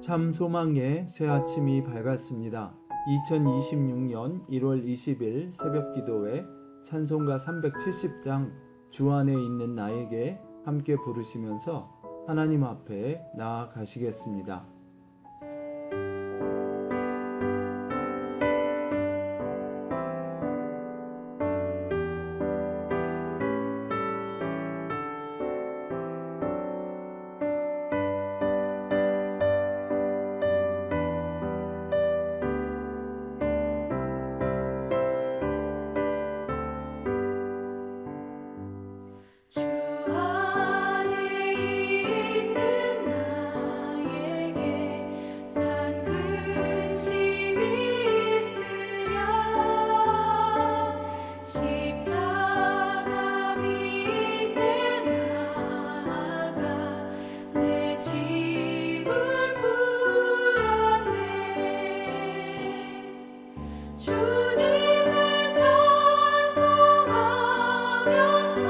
참 소망의 새 아침이 밝았습니다. 2026년 1월 20일 새벽 기도회 찬송가 370장 주 안에 있는 나에게 함께 부르시면서 하나님 앞에 나아가시겠습니다. 주 안에 있는 나에게 난 근심이 있으랴. 십자가 밑에 나아가 내 짐을 풀었네. 주님을 찬송하면서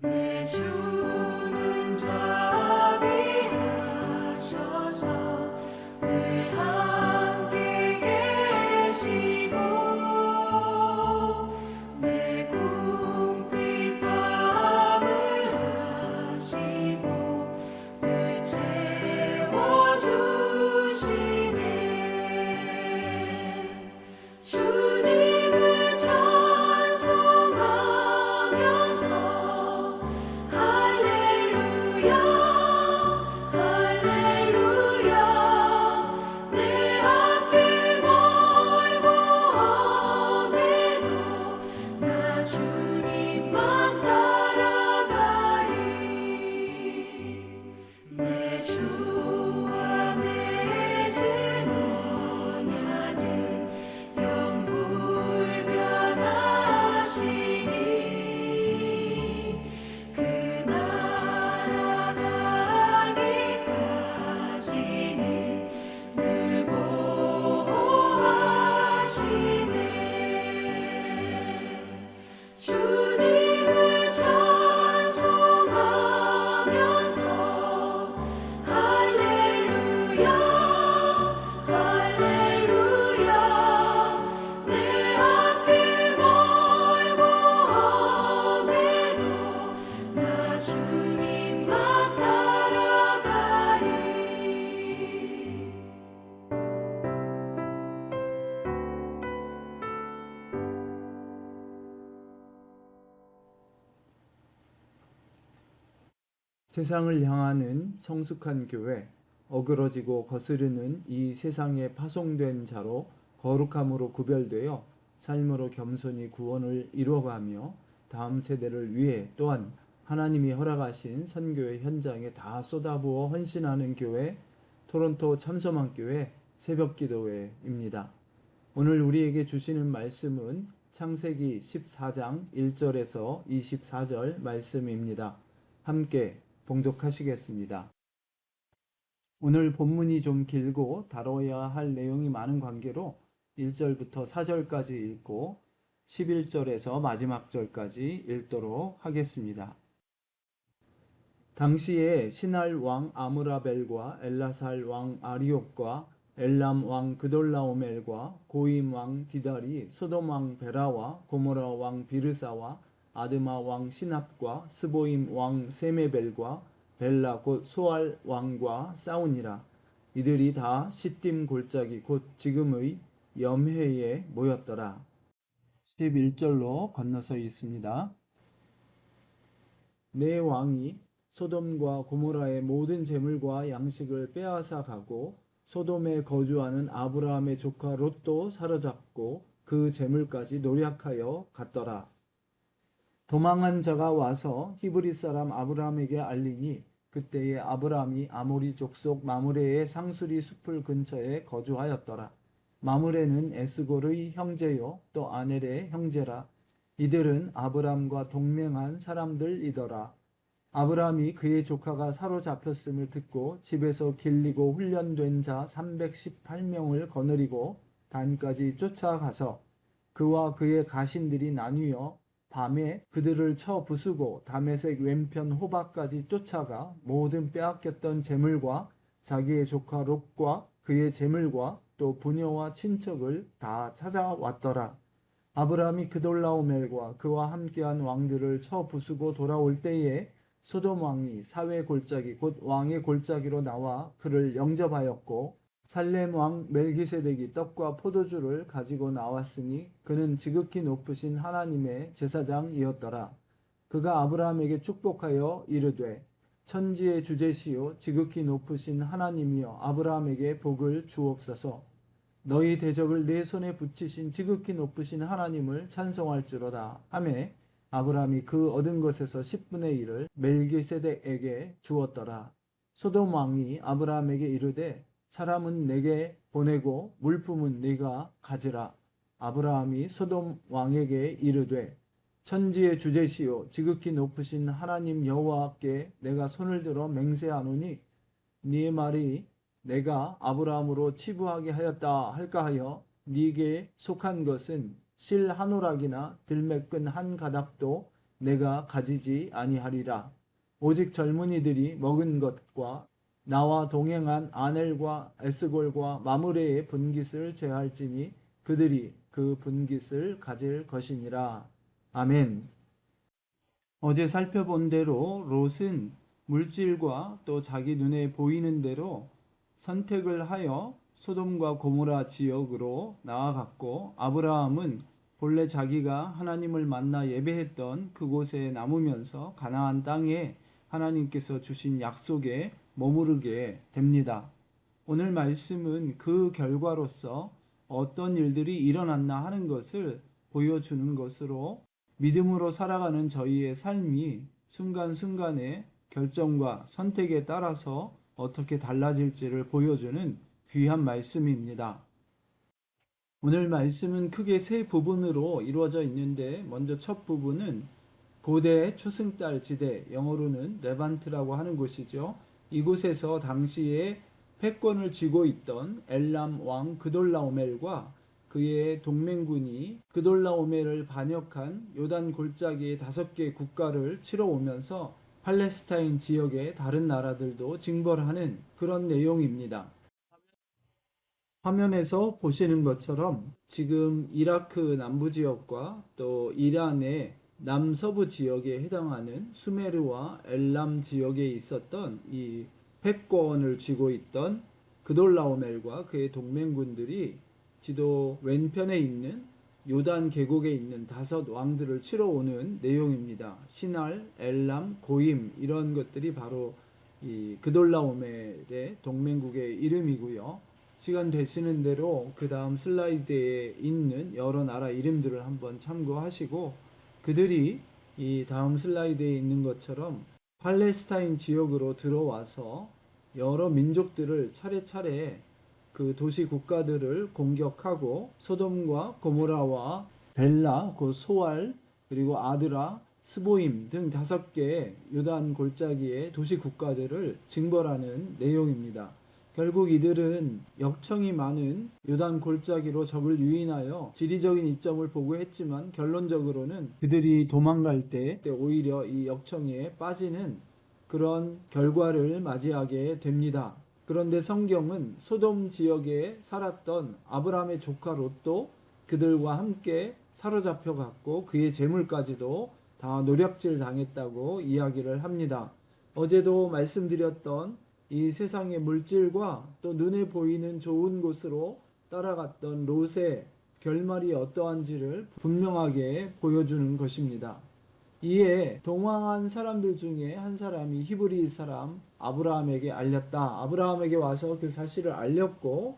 내 주는 자비하셔서 늘 함께 계시고 내 궁핍함을 아시고 늘 채워주시네. 주님을 찬송하면서 세상을 향하는 성숙한 교회, 어그러지고 거스르는 이 세상에 파송된 자로 거룩함으로 구별되어 삶으로 겸손히 구원을 이루어가며 다음 세대를 위해 또한 하나님이 허락하신 선교의 현장에 다 쏟아부어 헌신하는 교회, 토론토 참소망교회 새벽기도회입니다. 오늘 우리에게 주시는 말씀은 창세기 14장 1절에서 24절 말씀입니다. 함께 봉독하시겠습니다. 오늘 본문이 좀 길고 다뤄야 할 내용이 많은 관계로 1절부터 4절까지 읽고 11절에서 마지막 절까지 읽도록 하겠습니다. 당시에 신할 왕 아므라벨과 엘라살 왕 아리옥과 엘람 왕 그돌라오멜과 고임 왕 디달이 소돔 왕 베라와 고모라 왕 비르사와 아드마 왕 시납과 스보임 왕 세메벨과 벨라 곧 소알 왕과 싸우니라. 이들이 다 시딤 골짜기 곧 지금의 염해에 모였더라. 11절로 건너서 있습니다. 내 왕이 소돔과 고모라의 모든 재물과 양식을 빼앗아 가고 소돔에 거주하는 아브라함의 조카 롯도 사로잡고 그 재물까지 노략하여 갔더라. 도망한 자가 와서 히브리 사람 아브라함에게 알리니 그때에 아브라함이 아모리 족속 마므레의 상수리 숲을 근처에 거주하였더라. 마므레는 에스골의 형제요 또 아넬의 형제라. 이들은 아브라함과 동맹한 사람들이더라. 아브라함이 그의 조카가 사로잡혔음을 듣고 집에서 길리고 훈련된 자 318명을 거느리고 단까지 쫓아가서 그와 그의 가신들이 나뉘어 밤에 그들을 쳐 부수고 다메섹 왼편 호박까지 쫓아가 모든 빼앗겼던 재물과 자기의 조카 롯과 그의 재물과 또 부녀와 친척을 다 찾아왔더라. 아브라함이 그돌라오멜과 그와 함께한 왕들을 쳐 부수고 돌아올 때에 소돔 왕이 사회 골짜기 곧 왕의 골짜기로 나와 그를 영접하였고 살렘 왕 멜기세덱이 떡과 포도주를 가지고 나왔으니 그는 지극히 높으신 하나님의 제사장이었더라. 그가 아브라함에게 축복하여 이르되 천지의 주제시요 지극히 높으신 하나님이여 아브라함에게 복을 주옵소서. 너희 대적을 내 손에 붙이신 지극히 높으신 하나님을 찬송할지로다 하매 아브라함이 그 얻은 것에서 10분의 1을 멜기세덱에게 주었더라. 소돔 왕이 아브라함에게 이르되 사람은 내게 보내고 물품은 네가 가지라. 아브라함이 소돔 왕에게 이르되 천지의 주제시요 지극히 높으신 하나님 여호와께 내가 손을 들어 맹세하노니 네 말이 내가 아브라함으로 치부하게 하였다 할까 하여 네게 속한 것은 실 한 오락이나 들매끈 한 가닥도 내가 가지지 아니하리라. 오직 젊은이들이 먹은 것과 나와 동행한 아넬과 에스골과 마므레의 분깃을 제할지니 그들이 그 분깃을 가질 것이니라. 아멘. 어제 살펴본 대로 롯은 물질과 또 자기 눈에 보이는 대로 선택을 하여 소돔과 고모라 지역으로 나아갔고 아브라함은 본래 자기가 하나님을 만나 예배했던 그곳에 남으면서 가나안 땅에 하나님께서 주신 약속에 머무르게 됩니다. 오늘 말씀은 그 결과로서 어떤 일들이 일어났나 하는 것을 보여주는 것으로 믿음으로 살아가는 저희의 삶이 순간순간의 결정과 선택에 따라서 어떻게 달라질지를 보여주는 귀한 말씀입니다. 오늘 말씀은 크게 세 부분으로 이루어져 있는데 먼저 첫 부분은 고대 초승달 지대, 영어로는 레반트라고 하는 곳이죠. 이곳에서 당시에 패권을 쥐고 있던 엘람 왕 그돌라오멜과 그의 동맹군이 그돌라오멜을 반역한 요단 골짜기의 5개 국가를 치러 오면서 팔레스타인 지역의 다른 나라들도 징벌하는 그런 내용입니다. 화면에서 보시는 것처럼 지금 이라크 남부 지역과 또 이란의 남서부 지역에 해당하는 수메르와 엘람 지역에 있었던 이 패권을 쥐고 있던 그돌라오멜과 그의 동맹군들이 지도 왼편에 있는 요단 계곡에 있는 5 왕들을 치러 오는 내용입니다. 신할, 엘람, 고임 이런 것들이 바로 이 그돌라오멜의 동맹국의 이름이고요. 시간 되시는 대로 그 다음 슬라이드에 있는 여러 나라 이름들을 한번 참고하시고 그들이 이 다음 슬라이드에 있는 것처럼 팔레스타인 지역으로 들어와서 여러 민족들을 차례차례 그 도시 국가들을 공격하고 소돔과 고모라와 벨라, 그 소알, 그리고 아드라, 스보임 등 5개의 요단 골짜기의 도시 국가들을 징벌하는 내용입니다. 결국 이들은 역청이 많은 요단 골짜기로 적을 유인하여 지리적인 이점을 보고했지만 결론적으로는 그들이 도망갈 때 오히려 이 역청에 빠지는 그런 결과를 맞이하게 됩니다. 그런데 성경은 소돔 지역에 살았던 아브라함의 조카 롯도 그들과 함께 사로잡혀 갔고 그의 재물까지도 다 노략질 당했다고 이야기를 합니다. 어제도 말씀드렸던 이 세상의 물질과 또 눈에 보이는 좋은 곳으로 따라갔던 롯의 결말이 어떠한지를 분명하게 보여주는 것입니다. 이에 동행한 사람들 중에 한 사람이 히브리 사람 아브라함에게 알렸다. 아브라함에게 와서 그 사실을 알렸고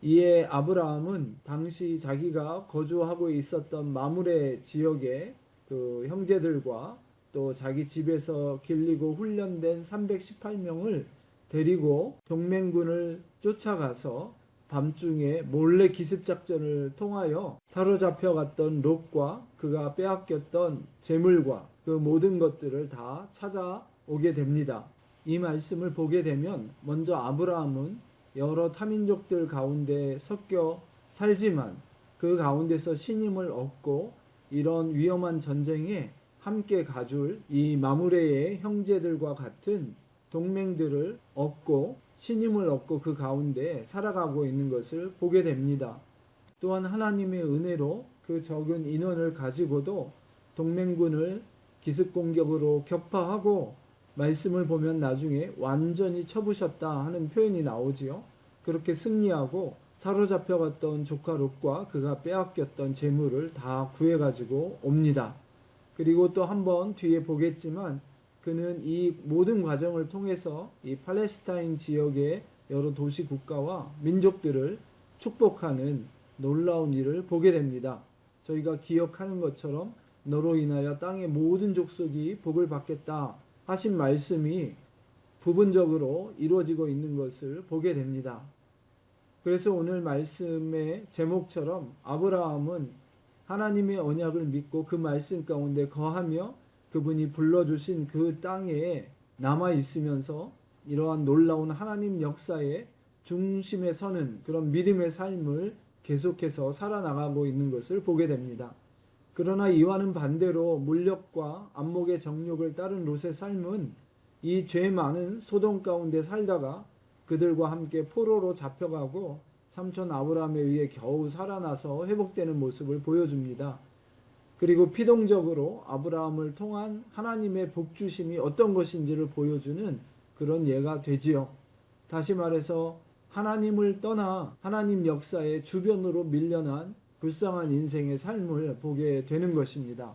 이에 아브라함은 당시 자기가 거주하고 있었던 마므레 지역의 그 형제들과 또 자기 집에서 길리고 훈련된 318명을 데리고 동맹군을 쫓아가서 밤중에 몰래 기습작전을 통하여 사로잡혀 갔던 롯과 그가 빼앗겼던 재물과 그 모든 것들을 다 찾아오게 됩니다. 이 말씀을 보게 되면 먼저 아브라함은 여러 타민족들 가운데 섞여 살지만 그 가운데서 신임을 얻고 이런 위험한 전쟁에 함께 가줄 이 마므레의 형제들과 같은 동맹들을 얻고 신임을 얻고 그 가운데 살아가고 있는 것을 보게 됩니다. 또한 하나님의 은혜로 그 적은 인원을 가지고도 동맹군을 기습 공격으로 격파하고 말씀을 보면 나중에 완전히 쳐부셨다 하는 표현이 나오지요. 그렇게 승리하고 사로잡혀갔던 조카 롯과 그가 빼앗겼던 재물을 다 구해가지고 옵니다. 그리고 또 한번 뒤에 보겠지만 그는 이 모든 과정을 통해서 이 팔레스타인 지역의 여러 도시 국가와 민족들을 축복하는 놀라운 일을 보게 됩니다. 저희가 기억하는 것처럼 너로 인하여 땅의 모든 족속이 복을 받겠다 하신 말씀이 부분적으로 이루어지고 있는 것을 보게 됩니다. 그래서 오늘 말씀의 제목처럼 아브라함은 하나님의 언약을 믿고 그 말씀 가운데 거하며 그분이 불러주신 그 땅에 남아 있으면서 이러한 놀라운 하나님 역사의 중심에 서는 그런 믿음의 삶을 계속해서 살아나가고 있는 것을 보게 됩니다. 그러나 이와는 반대로 물욕과 안목의 정욕을 따른 롯의 삶은 이 죄 많은 소돔 가운데 살다가 그들과 함께 포로로 잡혀가고 삼촌 아브라함에 의해 겨우 살아나서 회복되는 모습을 보여줍니다. 그리고 피동적으로 아브라함을 통한 하나님의 복주심이 어떤 것인지를 보여주는 그런 예가 되지요. 다시 말해서 하나님을 떠나 하나님 역사의 주변으로 밀려난 불쌍한 인생의 삶을 보게 되는 것입니다.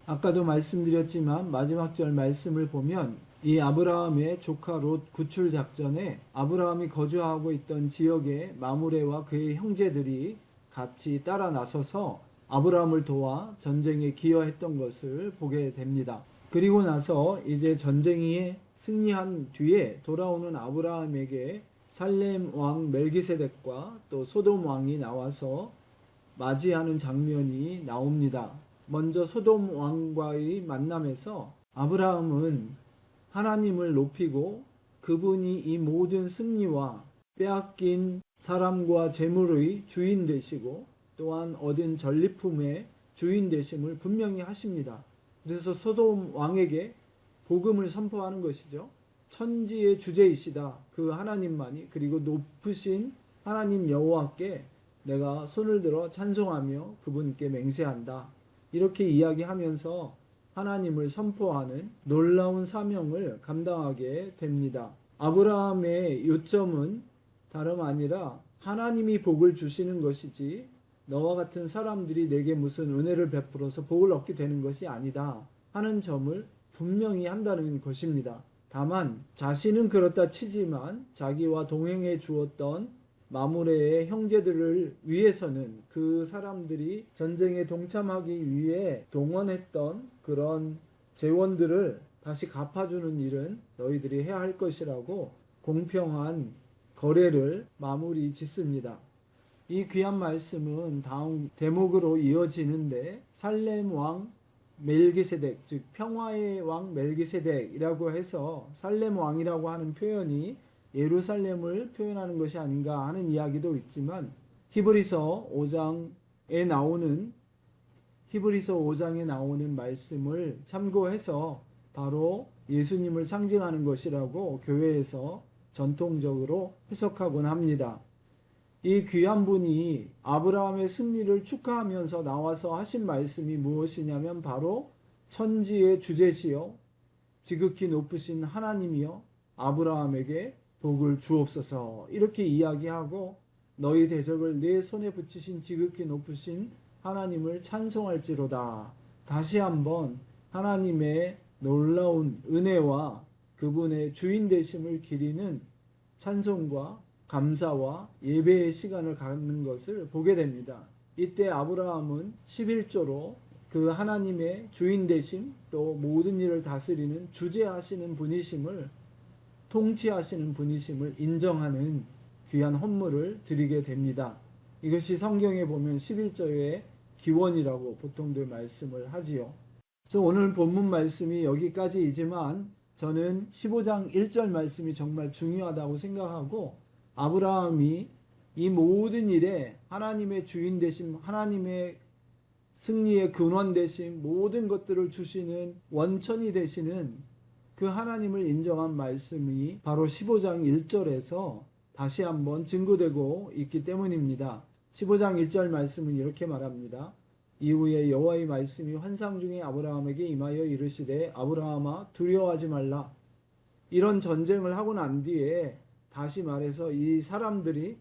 아까도 말씀드렸지만 마지막 절 말씀을 보면 이 아브라함의 조카 롯 구출 작전에 아브라함이 거주하고 있던 지역의 마므레와 그의 형제들이 같이 따라 나서서 아브라함을 도와 전쟁에 기여했던 것을 보게 됩니다. 그리고 나서 이제 전쟁이 승리한 뒤에 돌아오는 아브라함에게 살렘 왕 멜기세덱과 또 소돔 왕이 나와서 맞이하는 장면이 나옵니다. 먼저 소돔 왕과의 만남에서 아브라함은 하나님을 높이고 그분이 이 모든 승리와 빼앗긴 사람과 재물의 주인 되시고 또한 얻은 전리품의 주인 되심을 분명히 하십니다. 그래서 소돔 왕에게 복음을 선포하는 것이죠. 천지의 주제이시다. 그 하나님만이 그리고 높으신 하나님 여호와께 내가 손을 들어 찬송하며 그분께 맹세한다. 이렇게 이야기하면서 하나님을 선포하는 놀라운 사명을 감당하게 됩니다. 아브라함의 요점은 다름 아니라 하나님이 복을 주시는 것이지 너와 같은 사람들이 내게 무슨 은혜를 베풀어서 복을 얻게 되는 것이 아니다 하는 점을 분명히 한다는 것입니다. 다만 자신은 그렇다 치지만 자기와 동행해 주었던 마므레의 형제들을 위해서는 그 사람들이 전쟁에 동참하기 위해 동원했던 그런 재원들을 다시 갚아주는 일은 너희들이 해야 할 것이라고 공평한 거래를 마무리 짓습니다. 이 귀한 말씀은 다음 대목으로 이어지는데 살렘 왕 멜기세덱, 즉 평화의 왕 멜기세덱이라고 해서 살렘 왕이라고 하는 표현이 예루살렘을 표현하는 것이 아닌가 하는 이야기도 있지만 히브리서 5장에 나오는 말씀을 참고해서 바로 예수님을 상징하는 것이라고 교회에서 전통적으로 해석하곤 합니다. 이 귀한 분이 아브라함의 승리를 축하하면서 나와서 하신 말씀이 무엇이냐면 바로 천지의 주제시요 지극히 높으신 하나님이여 아브라함에게 복을 주옵소서 이렇게 이야기하고 너희 대적을 내 손에 붙이신 지극히 높으신 하나님을 찬송할지로다. 다시 한번 하나님의 놀라운 은혜와 그분의 주인 되심을 기리는 찬송과 감사와 예배의 시간을 갖는 것을 보게 됩니다. 이때 아브라함은 11조로 그 하나님의 주인 되심 또 모든 일을 다스리는 주재하시는 분이심을 통치하시는 분이심을 인정하는 귀한 헌물을 드리게 됩니다. 이것이 성경에 보면 11조의 기원이라고 보통들 말씀을 하지요. 그래서 오늘 본문 말씀이 여기까지이지만 저는 15장 1절 말씀이 정말 중요하다고 생각하고 아브라함이 이 모든 일에 하나님의 주인 되심, 하나님의 승리의 근원 되심, 모든 것들을 주시는 원천이 되시는 그 하나님을 인정한 말씀이 바로 15장 1절에서 다시 한번 증거되고 있기 때문입니다. 15장 1절 말씀은 이렇게 말합니다. 이후에 여호와의 말씀이 환상 중에 아브라함에게 임하여 이르시되 아브라함아 두려워하지 말라. 이런 전쟁을 하고 난 뒤에 다시 말해서 이 사람들이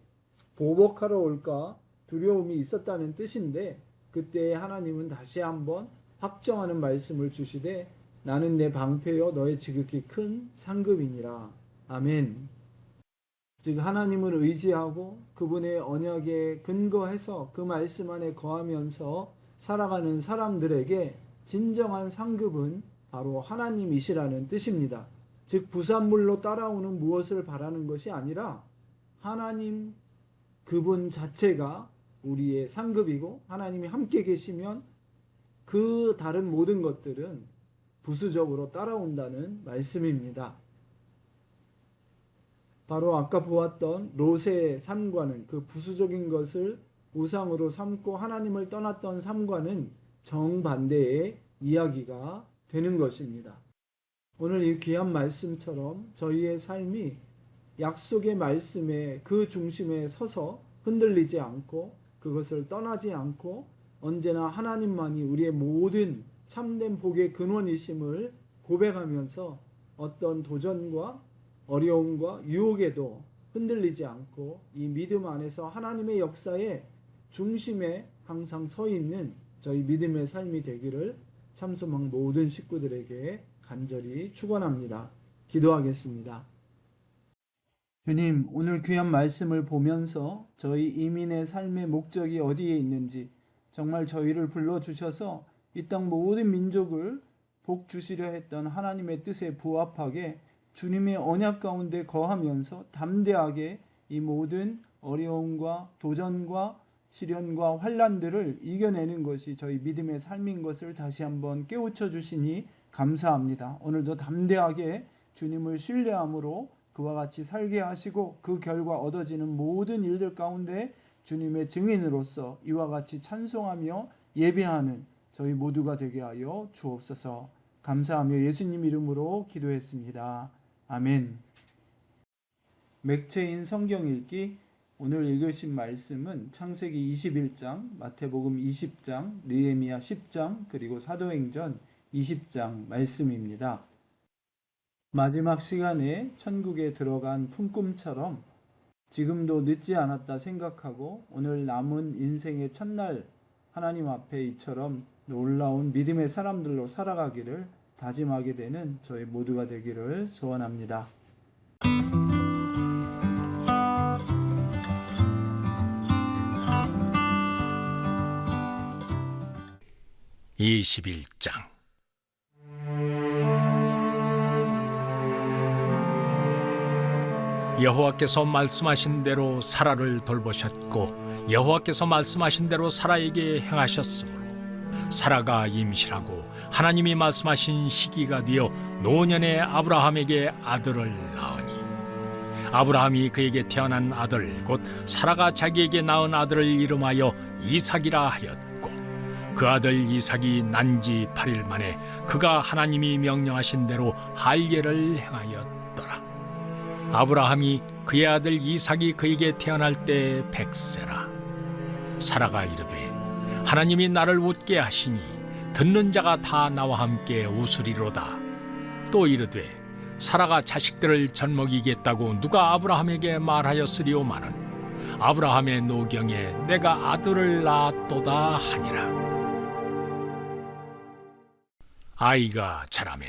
보복하러 올까 두려움이 있었다는 뜻인데 그때 하나님은 다시 한번 확정하는 말씀을 주시되 나는 내 방패여 너의 지극히 큰 상급이니라. 아멘. 즉 하나님을 의지하고 그분의 언약에 근거해서 그 말씀 안에 거하면서 살아가는 사람들에게 진정한 상급은 바로 하나님이시라는 뜻입니다. 즉 부산물로 따라오는 무엇을 바라는 것이 아니라 하나님 그분 자체가 우리의 상급이고 하나님이 함께 계시면 그 다른 모든 것들은 부수적으로 따라온다는 말씀입니다. 바로 아까 보았던 롯의 삶과는 그 부수적인 것을 우상으로 삼고 하나님을 떠났던 삶과는 정반대의 이야기가 되는 것입니다. 오늘 이 귀한 말씀처럼 저희의 삶이 약속의 말씀의 그 중심에 서서 흔들리지 않고 그것을 떠나지 않고 언제나 하나님만이 우리의 모든 참된 복의 근원이심을 고백하면서 어떤 도전과 어려움과 유혹에도 흔들리지 않고 이 믿음 안에서 하나님의 역사의 중심에 항상 서 있는 저희 믿음의 삶이 되기를 참소망 모든 식구들에게 간절히 축원합니다. 기도하겠습니다. 주님, 오늘 귀한 말씀을 보면서 저희 이민의 삶의 목적이 어디에 있는지 정말 저희를 불러주셔서 이 땅 모든 민족을 복 주시려 했던 하나님의 뜻에 부합하게 주님의 언약 가운데 거하면서 담대하게 이 모든 어려움과 도전과 시련과 환난들을 이겨내는 것이 저희 믿음의 삶인 것을 다시 한번 깨우쳐 주시니 감사합니다. 오늘도 담대하게 주님을 신뢰함으로 그와 같이 살게 하시고 그 결과 얻어지는 모든 일들 가운데 주님의 증인으로서 이와 같이 찬송하며 예배하는 저희 모두가 되게 하여 주옵소서. 감사하며 예수님 이름으로 기도했습니다. 아멘. 맥체인 성경 읽기 오늘 읽으신 말씀은 창세기 21장, 마태복음 20장, 느헤미야 10장, 그리고 사도행전 20장 말씀입니다. 마지막 시간에 천국에 들어간 품꿈처럼 지금도 늦지 않았다 생각하고 오늘 남은 인생의 첫날 하나님 앞에 이처럼 놀라운 믿음의 사람들로 살아가기를 다짐하게 되는 저희 모두가 되기를 소원합니다. 21장 여호와께서 말씀하신 대로 사라를 돌보셨고 여호와께서 말씀하신 대로 사라에게 행하셨으므로 사라가 임신하고 하나님이 말씀하신 시기가 되어 노년에 아브라함에게 아들을 낳으니 아브라함이 그에게 태어난 아들 곧 사라가 자기에게 낳은 아들을 이름하여 이삭이라 하였고 그 아들 이삭이 난 지 8일 만에 그가 하나님이 명령하신 대로 할례를 행하였더라. 아브라함이 그의 아들 이삭이 그에게 태어날 때 100세라. 사라가 이르되 하나님이 나를 웃게 하시니 듣는 자가 다 나와 함께 웃으리로다. 또 이르되 사라가 자식들을 젖먹이겠다고 누가 아브라함에게 말하였으리오마는 아브라함의 노경에 내가 아들을 낳았도다 하니라. 아이가 자라매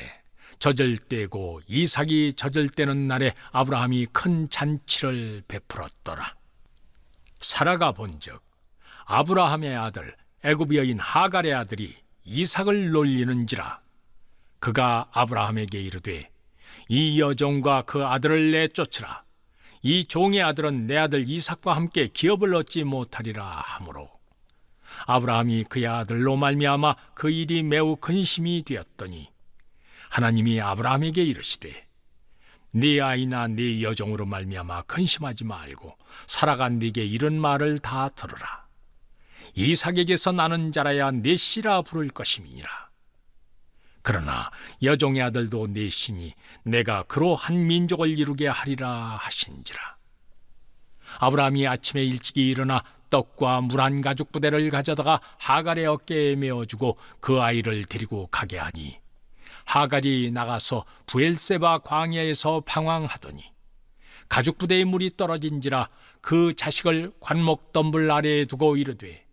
젖을 떼고 이삭이 젖을 떼는 날에 아브라함이 큰 잔치를 베풀었더라. 사라가 본즉 아브라함의 아들 애굽 여인 하갈의 아들이 이삭을 놀리는지라. 그가 아브라함에게 이르되 이 여종과 그 아들을 내쫓으라. 이 종의 아들은 내 아들 이삭과 함께 기업을 얻지 못하리라 하므로 아브라함이 그의 아들로 말미암아 그 일이 매우 근심이 되었더니 하나님이 아브라함에게 이르시되 네 아이나 네 여종으로 말미암아 근심하지 말고 사라가 네게 이런 말을 다 들으라. 이삭에게서 나는 자라야 네 씨라 부를 것임이니라. 그러나 여종의 아들도 네 씨니 내가 그로 한 민족을 이루게 하리라 하신지라. 아브라함이 아침에 일찍이 일어나 떡과 물 한 가죽 부대를 가져다가 하갈의 어깨에 메어주고 그 아이를 데리고 가게 하니 하갈이 나가서 부엘세바 광야에서 방황하더니 가죽 부대의 물이 떨어진지라 그 자식을 관목 덤불 아래에 두고 이르되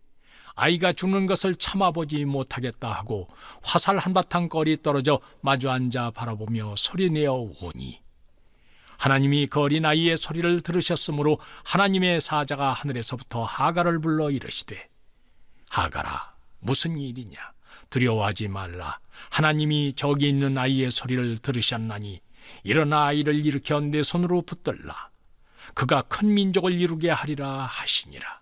아이가 죽는 것을 참아보지 못하겠다 하고 화살 한바탕 거리 떨어져 마주 앉아 바라보며 소리내어 오니 하나님이 그 어린아이의 소리를 들으셨으므로 하나님의 사자가 하늘에서부터 하갈을 불러 이르시되 하갈아 무슨 일이냐 두려워하지 말라. 하나님이 저기 있는 아이의 소리를 들으셨나니 일어나 아이를 일으켜 내 손으로 붙들라. 그가 큰 민족을 이루게 하리라 하시니라.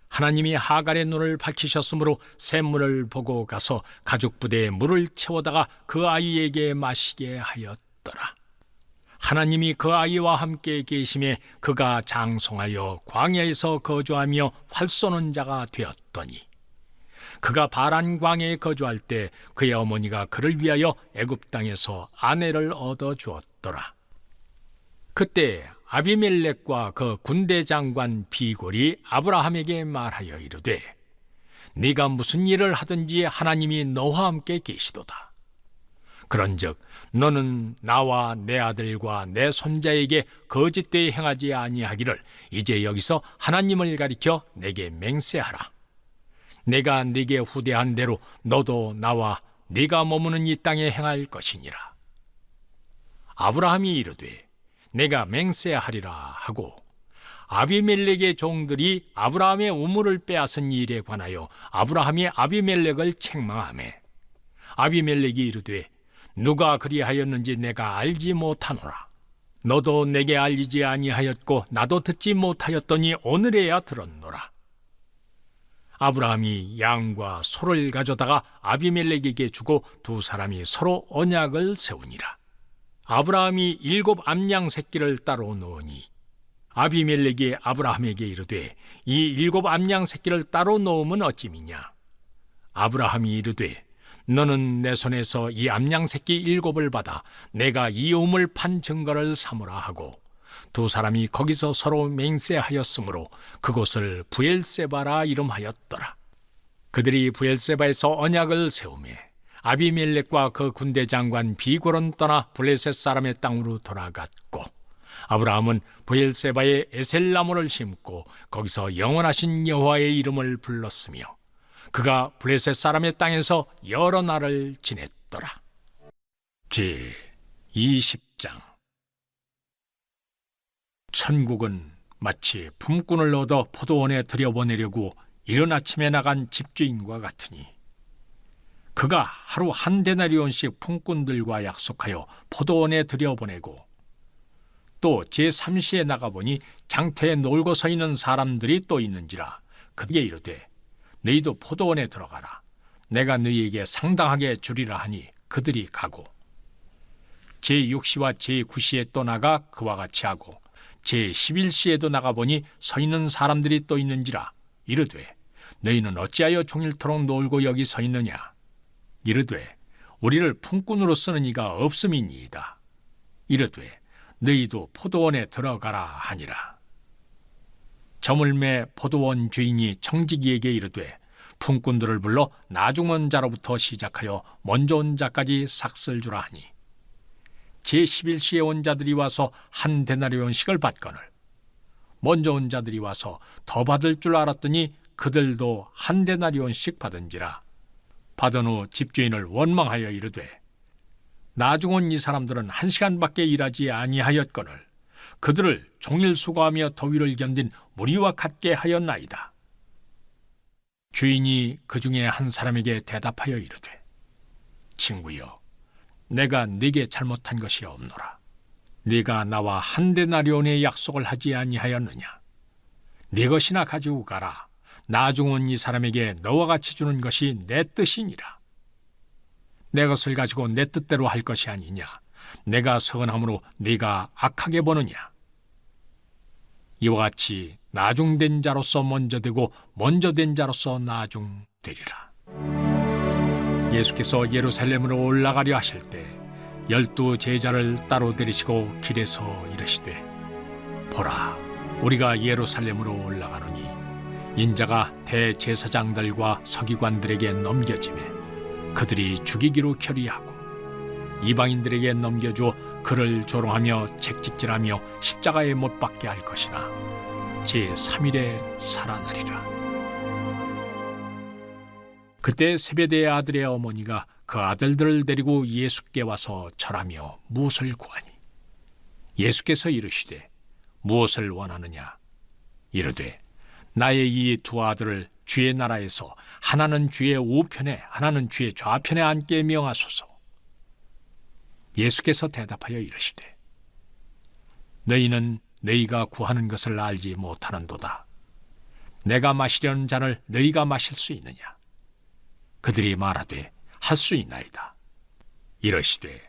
하나님이 하갈의 눈을 밝히셨으므로 샘물을 보고 가서 가죽 부대에 물을 채워다가 그 아이에게 마시게 하였더라. 하나님이 그 아이와 함께 계심에 그가 장성하여 광야에서 거주하며 활 쏘는 자가 되었더니 그가 바란 광야에 거주할 때 그의 어머니가 그를 위하여 애굽 땅에서 아내를 얻어 주었더라. 그때 아비멜렉과 그 군대 장관 비골이 아브라함에게 말하여 이르되 네가 무슨 일을 하든지 하나님이 너와 함께 계시도다. 그런즉 너는 나와 내 아들과 내 손자에게 거짓되이 행하지 아니하기를 이제 여기서 하나님을 가리켜 내게 맹세하라. 내가 네게 후대한 대로 너도 나와 네가 머무는 이 땅에 행할 것이니라. 아브라함이 이르되 내가 맹세하리라 하고 아비멜렉의 종들이 아브라함의 우물을 빼앗은 일에 관하여 아브라함이 아비멜렉을 책망하매 아비멜렉이 이르되 누가 그리하였는지 내가 알지 못하노라. 너도 내게 알리지 아니하였고 나도 듣지 못하였더니 오늘에야 들었노라. 아브라함이 양과 소를 가져다가 아비멜렉에게 주고 두 사람이 서로 언약을 세우니라. 아브라함이 7 암양 새끼를 따로 놓으니 아비멜렉이 아브라함에게 이르되 이 7 암양 새끼를 따로 놓으면 어찌미냐. 아브라함이 이르되 너는 내 손에서 이 암양 새끼 7을 받아 내가 이 우물 판 증거를 삼으라 하고 두 사람이 거기서 서로 맹세하였으므로 그곳을 부엘세바라 이름하였더라. 그들이 부엘세바에서 언약을 세우매 아비멜렉과 그 군대 장관 비골은 떠나 블레셋 사람의 땅으로 돌아갔고 아브라함은 부엘세바에 에셀나무를 심고 거기서 영원하신 여호와의 이름을 불렀으며 그가 블레셋 사람의 땅에서 여러 날을 지냈더라. 제 20장. 천국은 마치 품꾼을 얻어 포도원에 들여보내려고 이른 아침에 나간 집주인과 같으니 그가 하루 한 데나리온씩 품꾼들과 약속하여 포도원에 들여보내고 또 제3시에 나가보니 장터에 놀고 서 있는 사람들이 또 있는지라 그에게 이르되 너희도 포도원에 들어가라. 내가 너희에게 상당하게 주리라 하니 그들이 가고 제6시와 제9시에 또 나가 그와 같이 하고 제11시에도 나가보니 서 있는 사람들이 또 있는지라 이르되 너희는 어찌하여 종일토록 놀고 여기 서 있느냐 이르되 우리를 품꾼으로 쓰는 이가 없음이니이다 이르되 너희도 포도원에 들어가라 하니라. 저물매 포도원 주인이 청지기에게 이르되 품꾼들을 불러 나중 온 자로부터 시작하여 먼저 온 자까지 삭슬 주라 하니 제11시에 온 자들이 와서 한 데나리온씩을 받거늘 먼저 온 자들이 와서 더 받을 줄 알았더니 그들도 한 데나리온씩 받은지라. 받은 후 집주인을 원망하여 이르되 나중 온 이 사람들은 1시간밖에 일하지 아니하였거늘 그들을 종일 수고하며 더위를 견딘 무리와 같게 하였나이다. 주인이 그 중에 한 사람에게 대답하여 이르되 친구여 내가 네게 잘못한 것이 없노라. 네가 나와 한 데나리온의 약속을 하지 아니하였느냐. 네 것이나 가지고 가라. 나중 온 이 사람에게 너와 같이 주는 것이 내 뜻이니라. 내 것을 가지고 내 뜻대로 할 것이 아니냐. 내가 선함으로 네가 악하게 보느냐. 이와 같이 나중된 자로서 먼저 되고 먼저 된 자로서 나중되리라. 예수께서 예루살렘으로 올라가려 하실 때 12 제자를 따로 데리시고 길에서 이르시되 보라 우리가 예루살렘으로 올라가노니 인자가 대제사장들과 서기관들에게 넘겨지매 그들이 죽이기로 결의하고 이방인들에게 넘겨줘 그를 조롱하며 채찍질하며 십자가에 못 박게 할 것이나 제3일에 살아나리라. 그때 세베대의 아들의 어머니가 그 아들들을 데리고 예수께 와서 절하며 무엇을 구하니 예수께서 이르시되 무엇을 원하느냐 이르되 나의 이 두 아들을 주의 나라에서 하나는 주의 우편에 하나는 주의 좌편에 앉게 명하소서. 예수께서 대답하여 이르시되 너희는 너희가 구하는 것을 알지 못하는도다. 내가 마시려는 잔을 너희가 마실 수 있느냐. 그들이 말하되 할 수 있나이다. 이르시되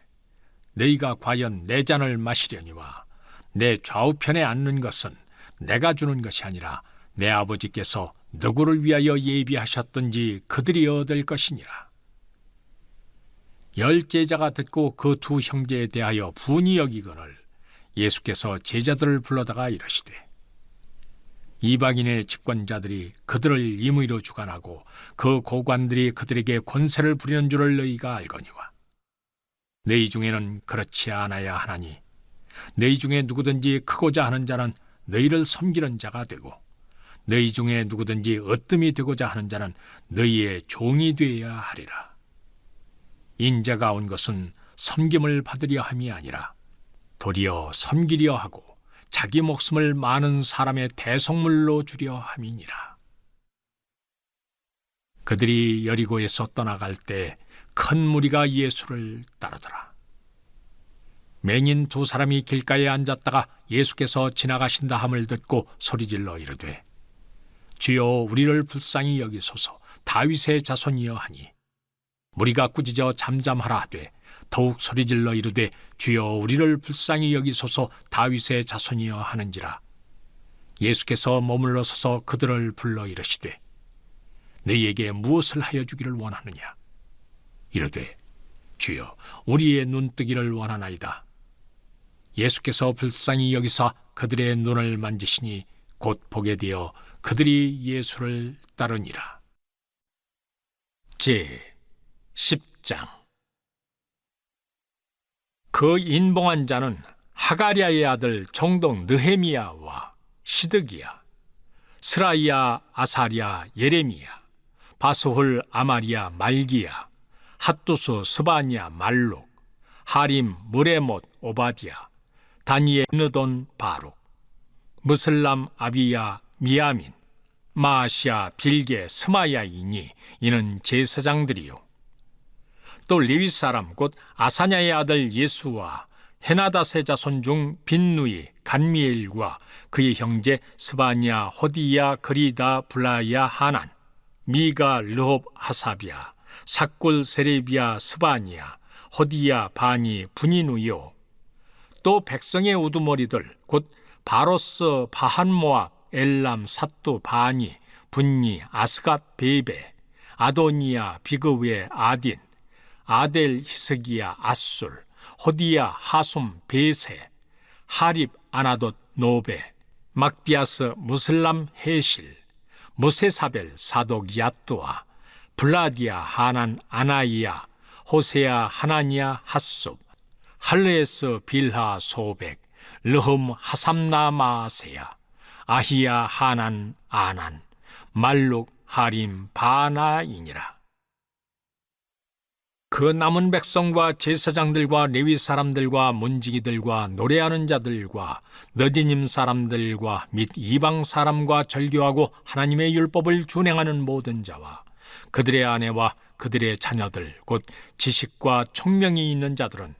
너희가 과연 내 잔을 마시려니와 내 좌우편에 앉는 것은 내가 주는 것이 아니라 내 아버지께서 누구를 위하여 예비하셨든지 그들이 얻을 것이니라. 10 제자가 듣고 그 두 형제에 대하여 분이 여기거늘 예수께서 제자들을 불러다가 이르시되 이방인의 집권자들이 그들을 임의로 주관하고 그 고관들이 그들에게 권세를 부리는 줄을 너희가 알거니와 너희 중에는 그렇지 않아야 하나니 너희 중에 누구든지 크고자 하는 자는 너희를 섬기는 자가 되고 너희 중에 누구든지 으뜸이 되고자 하는 자는 너희의 종이 되어야 하리라. 인자가 온 것은 섬김을 받으려 함이 아니라 도리어 섬기려 하고 자기 목숨을 많은 사람의 대속물로 주려 함이니라. 그들이 여리고에서 떠나갈 때 큰 무리가 예수를 따르더라. 맹인 2 사람이 길가에 앉았다가 예수께서 지나가신다 함을 듣고 소리질러 이르되 주여 우리를 불쌍히 여기소서. 다윗의 자손이여 하니 무리가 꾸짖어 잠잠하라 하되 더욱 소리질러 이르되 주여 우리를 불쌍히 여기소서. 다윗의 자손이여 하는지라. 예수께서 머물러 서서 그들을 불러 이르시되 너희에게 무엇을 하여 주기를 원하느냐. 이르되 주여 우리의 눈뜨기를 원하나이다. 예수께서 불쌍히 여기사 그들의 눈을 만지시니 곧 보게 되어 그들이 예수를 따르니라. 제 10장. 그 인봉한 자는 하가랴의 아들 종독 느헤미야와 시드기야, 스라이야, 아사랴, 예레미야, 바스훌, 아마리야, 말기야, 핫두스, 스바냐, 말룩, 하림, 무레못, 오바디야, 다니엘, 느돈, 바룩, 무슬람, 아비야, 미야민, 마아시아, 빌게, 스마야이니 이는 제사장들이요. 또 레위 사람 곧 아사냐의 아들 예수와 헤나닷의 자손 중 빈누이, 간미엘과 그의 형제 스바냐, 호디야, 그리다, 블라야, 하난, 미가, 르홉, 하사비야, 삭골, 세레비야, 스바냐, 호디야, 바니, 분이누요. 또 백성의 우두머리들 곧 바로스, 바한모압, 엘람, 삿두, 바니, 분니, 아스갓, 베베, 아도니아, 비그웨, 아딘, 아델, 히스기야, 아술, 호디야, 하숨, 베세, 하립, 아나돗, 노베, 막비아스, 무슬람, 헤실, 무세사벨, 사독, 야뚜아, 블라디아, 하난, 아나이야, 호세야, 하나니아, 핫숲, 할레스, 빌하, 소백, 르흠, 하삼나, 마세야, 아히야, 하난, 아난, 말룩, 하림, 바나이니라. 그 남은 백성과 제사장들과 레위 사람들과 문지기들과 노래하는 자들과 너디님 사람들과 및 이방 사람과 절교하고 하나님의 율법을 준행하는 모든 자와 그들의 아내와 그들의 자녀들 곧 지식과 총명이 있는 자들은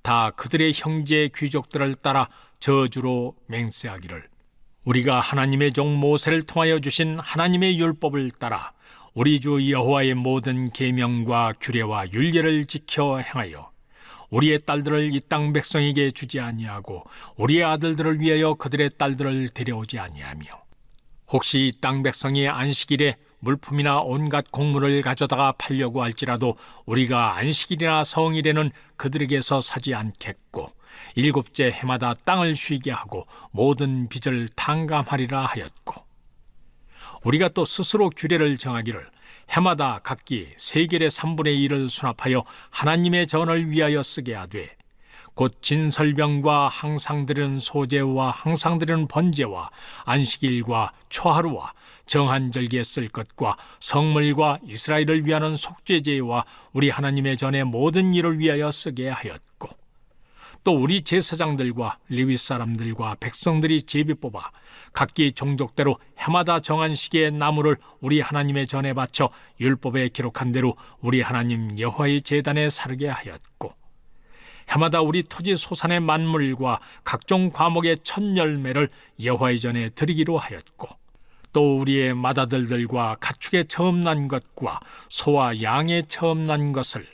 다 그들의 형제 귀족들을 따라 저주로 맹세하기를 우리가 하나님의 종 모세를 통하여 주신 하나님의 율법을 따라 우리 주 여호와의 모든 계명과 규례와 율례를 지켜 행하여 우리의 딸들을 이 땅 백성에게 주지 아니하고 우리의 아들들을 위하여 그들의 딸들을 데려오지 아니하며 혹시 이 땅 백성이 안식일에 물품이나 온갖 곡물을 가져다가 팔려고 할지라도 우리가 안식일이나 성일에는 그들에게서 사지 않겠고 일곱째 해마다 땅을 쉬게 하고 모든 빚을 탕감하리라 하였고 우리가 또 스스로 규례를 정하기를 해마다 각기 세겔의 3분의 1을 수납하여 하나님의 전을 위하여 쓰게 하되 곧 진설병과 항상 드리는 소제와 항상 드리는 번제와 안식일과 초하루와 정한 절기에 쓸 것과 성물과 이스라엘을 위하는 속죄제와 우리 하나님의 전의 모든 일을 위하여 쓰게 하였고 또 우리 제사장들과 레위 사람들과 백성들이 제비 뽑아 각기 종족대로 해마다 정한 시기에 나무를 우리 하나님의 전에 바쳐 율법에 기록한 대로 우리 하나님 여호와의 제단에 사르게 하였고 해마다 우리 토지 소산의 만물과 각종 과목의 첫 열매를 여호와의 전에 드리기로 하였고 또 우리의 맏아들들과 가축의 처음 난 것과 소와 양의 처음 난 것을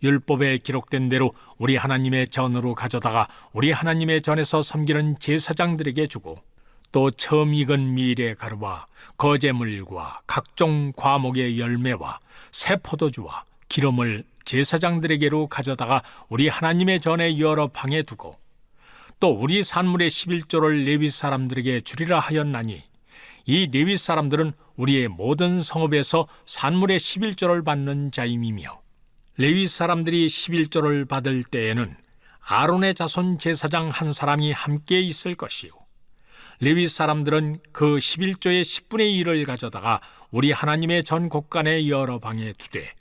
율법에 기록된 대로 우리 하나님의 전으로 가져다가 우리 하나님의 전에서 섬기는 제사장들에게 주고 또 처음 익은 밀의 가루와 거제물과 각종 과목의 열매와 새 포도주와 기름을 제사장들에게로 가져다가 우리 하나님의 전에 여러 방에 두고 또 우리 산물의 11조를 레위 사람들에게 주리라 하였나니 이 레위 사람들은 우리의 모든 성읍에서 산물의 11조를 받는 자임이며 레위 사람들이 11조를 받을 때에는 아론의 자손 제사장 한 사람이 함께 있을 것이요 레위 사람들은 그 11조의 10분의 1을 가져다가 우리 하나님의 전 곳간의 여러 방에 두되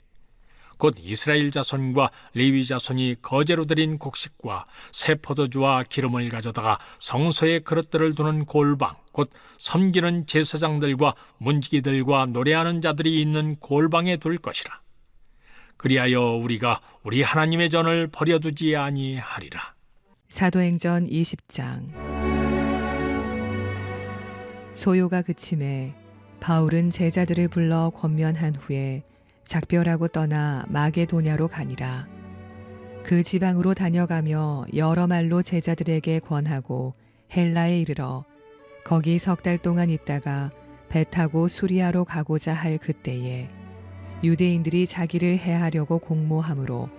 곧 이스라엘 자손과 레위 자손이 거제로 드린 곡식과 새 포도주와 기름을 가져다가 성소의 그릇들을 두는 골방 곧 섬기는 제사장들과 문지기들과 노래하는 자들이 있는 골방에 둘 것이라. 그리하여 우리가 우리 하나님의 전을 버려두지 아니하리라. 사도행전 20장. 소요가 그침에 바울은 제자들을 불러 권면한 후에 작별하고 떠나 마게도냐로 가니라. 그 지방으로 다녀가며 여러 말로 제자들에게 권하고 헬라에 이르러 거기 3달 동안 있다가 배 타고 수리아로 가고자 할 그때에 유대인들이 자기를 해하려고 공모함으로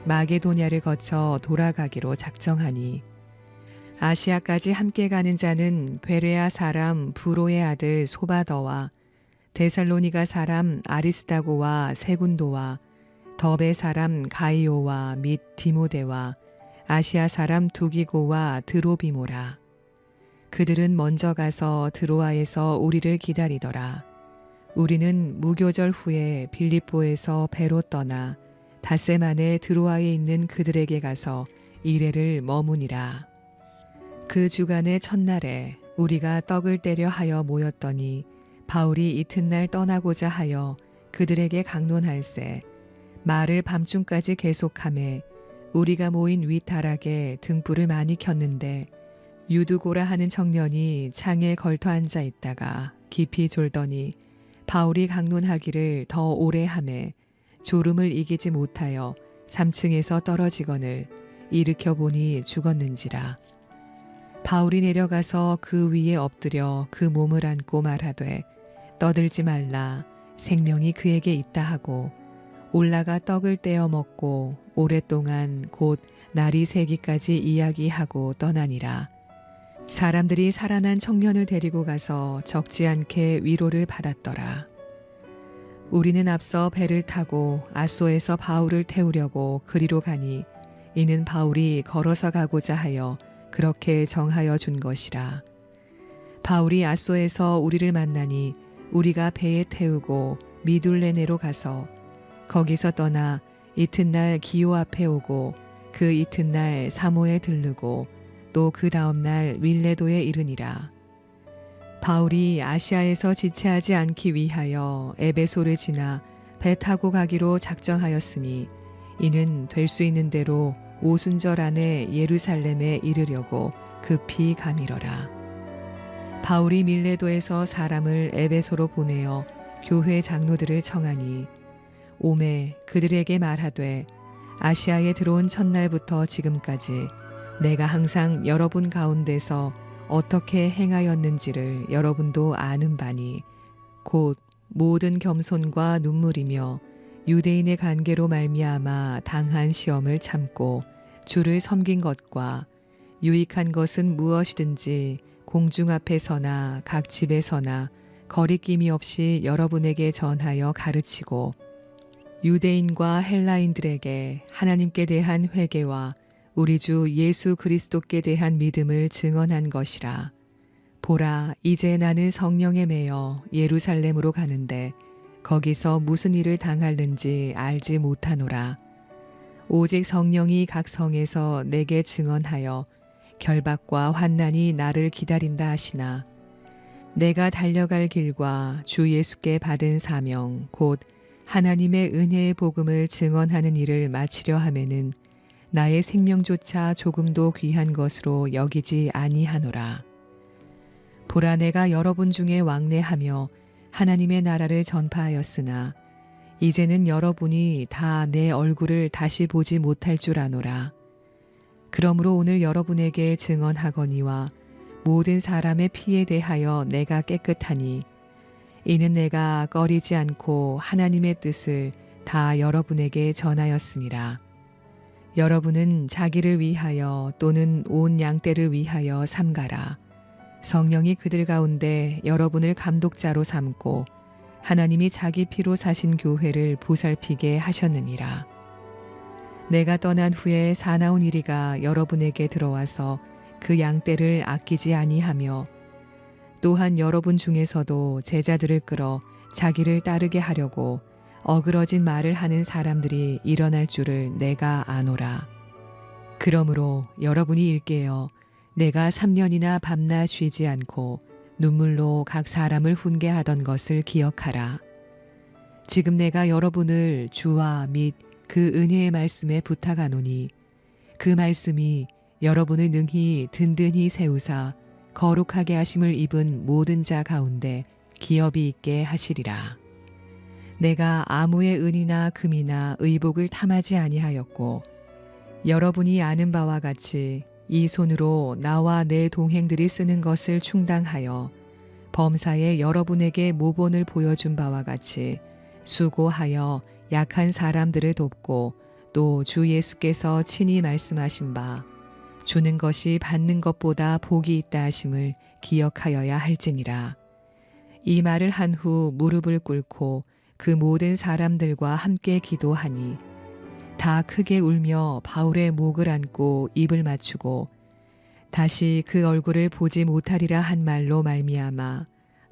마게도냐를 거쳐 돌아가기로 작정하니 아시아까지 함께 가는 자는 베레아 사람 부로의 아들 소바더와 데살로니가 사람 아리스다고와 세군도와 더베 사람 가이오와 및 디모데와 아시아 사람 두기고와 드로비모라. 그들은 먼저 가서 드로아에서 우리를 기다리더라. 우리는 무교절 후에 빌립보에서 배로 떠나 닷새 만에 드로아에 있는 그들에게 가서 이레를 머무니라. 그 주간의 첫날에 우리가 떡을 떼려 하여 모였더니 바울이 이튿날 떠나고자 하여 그들에게 강론할세 말을 밤중까지 계속하매 우리가 모인 윗다락에 등불을 많이 켰는데 유두고라 하는 청년이 창에 걸터 앉아 있다가 깊이 졸더니 바울이 강론하기를 더 오래 하매 졸음을 이기지 못하여 3층에서 떨어지거늘 일으켜 보니 죽었는지라. 바울이 내려가서 그 위에 엎드려 그 몸을 안고 말하되 떠들지 말라 생명이 그에게 있다 하고 올라가 떡을 떼어 먹고 오랫동안 곧 날이 새기까지 이야기하고 떠나니라. 사람들이 살아난 청년을 데리고 가서 적지 않게 위로를 받았더라. 우리는 앞서 배를 타고 아소에서 바울을 태우려고 그리로 가니 이는 바울이 걸어서 가고자 하여 그렇게 정하여 준 것이라. 바울이 아소에서 우리를 만나니 우리가 배에 태우고 미둘레네로 가서 거기서 떠나 이튿날 기오 앞에 오고 그 이튿날 사모에 들르고 또 그 다음날 윌레도에 이르니라. 바울이 아시아에서 지체하지 않기 위하여 에베소를 지나 배 타고 가기로 작정하였으니 이는 될 수 있는 대로 오순절 안에 예루살렘에 이르려고 급히 가미러라. 바울이 밀레도에서 사람을 에베소로 보내어 교회 장로들을 청하니 오매 그들에게 말하되 아시아에 들어온 첫날부터 지금까지 내가 항상 여러분 가운데서 어떻게 행하였는지를 여러분도 아는 바니 곧 모든 겸손과 눈물이며 유대인의 관계로 말미암아 당한 시험을 참고 주를 섬긴 것과 유익한 것은 무엇이든지 공중 앞에서나 각 집에서나 거리낌이 없이 여러분에게 전하여 가르치고 유대인과 헬라인들에게 하나님께 대한 회개와 우리 주 예수 그리스도께 대한 믿음을 증언한 것이라. 보라, 이제 나는 성령에 매여 예루살렘으로 가는데 거기서 무슨 일을 당할는지 알지 못하노라. 오직 성령이 각 성에서 내게 증언하여 결박과 환난이 나를 기다린다 하시나 내가 달려갈 길과 주 예수께 받은 사명 곧 하나님의 은혜의 복음을 증언하는 일을 마치려 하면은 나의 생명조차 조금도 귀한 것으로 여기지 아니하노라. 보라, 내가 여러분 중에 왕래하며 하나님의 나라를 전파하였으나 이제는 여러분이 다 내 얼굴을 다시 보지 못할 줄 아노라. 그러므로 오늘 여러분에게 증언하거니와 모든 사람의 피에 대하여 내가 깨끗하니 이는 내가 꺼리지 않고 하나님의 뜻을 다 여러분에게 전하였습니다. 여러분은 자기를 위하여 또는 온 양떼를 위하여 삼가라. 성령이 그들 가운데 여러분을 감독자로 삼고 하나님이 자기 피로 사신 교회를 보살피게 하셨느니라. 내가 떠난 후에 사나운 이리가 여러분에게 들어와서 그 양떼를 아끼지 아니하며 또한 여러분 중에서도 제자들을 끌어 자기를 따르게 하려고 어그러진 말을 하는 사람들이 일어날 줄을 내가 아노라. 그러므로 여러분이 일깨어 내가 3년이나 밤낮 쉬지 않고 눈물로 각 사람을 훈계하던 것을 기억하라. 지금 내가 여러분을 주와 및 그 은혜의 말씀에 부탁하노니 그 말씀이 여러분을 능히 든든히 세우사 거룩하게 하심을 입은 모든 자 가운데 기업이 있게 하시리라. 내가 아무의 은이나 금이나 의복을 탐하지 아니하였고 여러분이 아는 바와 같이 이 손으로 나와 내 동행들이 쓰는 것을 충당하여 범사에 여러분에게 모본을 보여준 바와 같이 수고하여 약한 사람들을 돕고 또 주 예수께서 친히 말씀하신 바 주는 것이 받는 것보다 복이 있다 하심을 기억하여야 할지니라. 이 말을 한 후 무릎을 꿇고 그 모든 사람들과 함께 기도하니 다 크게 울며 바울의 목을 안고 입을 맞추고 다시 그 얼굴을 보지 못하리라 한 말로 말미암아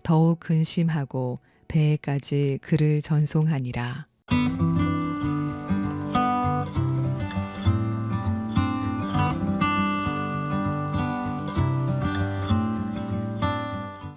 더욱 근심하고 배에까지 그를 전송하니라.